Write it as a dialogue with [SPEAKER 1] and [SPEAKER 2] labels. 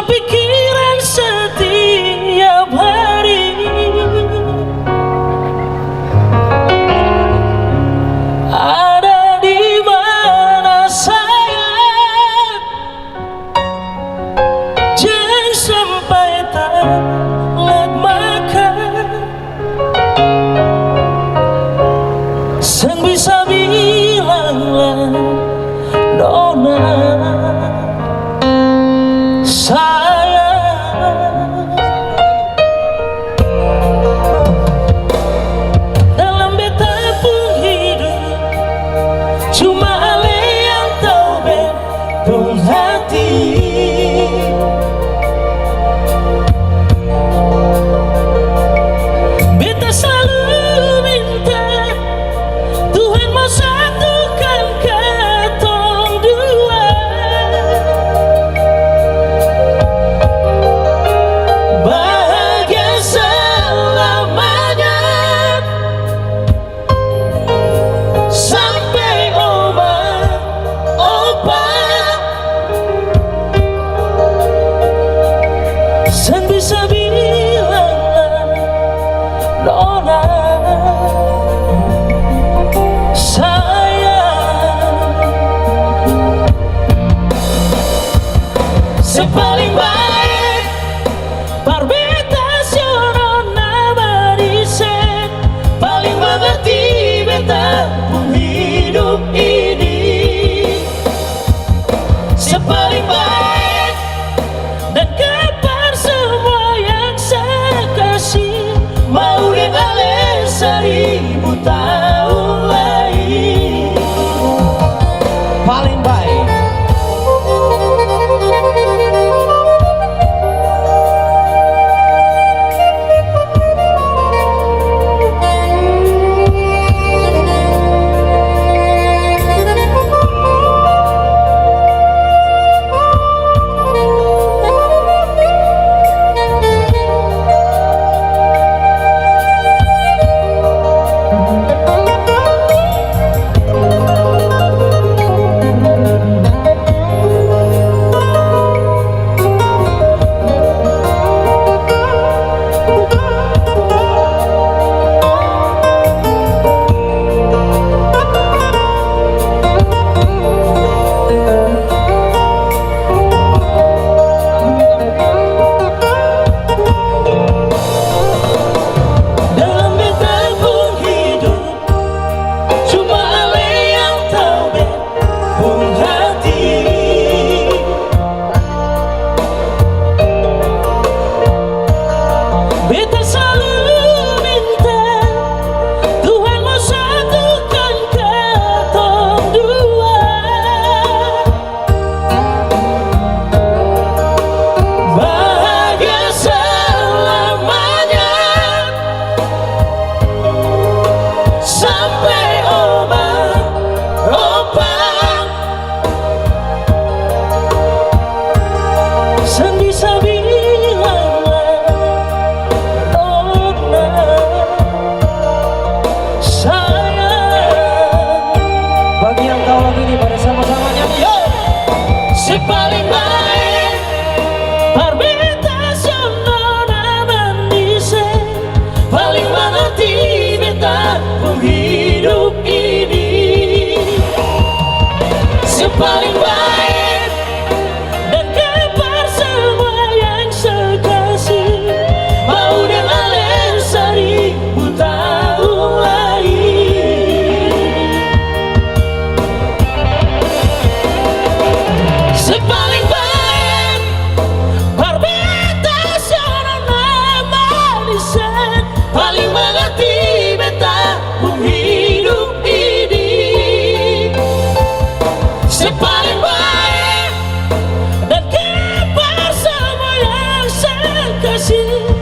[SPEAKER 1] kepikiran setiap hari. Ada di mana sayang? Jangan sampai telat makan. Sang bisa bilanglah Nona sayang. Dalam beta pun hidup cuma ale yang tahu betul hati. Beta selalu minta Tuhan mau satukan katong dua. Bahagia selamanya sampai oma opa. Sang bisa bilanglah Nona sepaling baik perbedaan Nona Marisen, paling mengerti beta pun hidup ini. Sepaling baik dan kabar semua yang saya kasih, mau dan ale 1000 tahun lagi. Paling baik beta selalu minta Tuhan mau satukan katong dua. Bahagia selamanya sampai oma opa. Sang bisa sepaling baik perbedaan Nona Marisen, paling mengerti beta pun hidup ini. Sepaling baik dan kabar semua yang saya kasih, mau dan ale 1000 tahun lagi. Sepaling baik perbedaan Nona Marisen, paling mengerti beta pun hidup ini. Sepaling baik dan kabar semua yang saya kasih,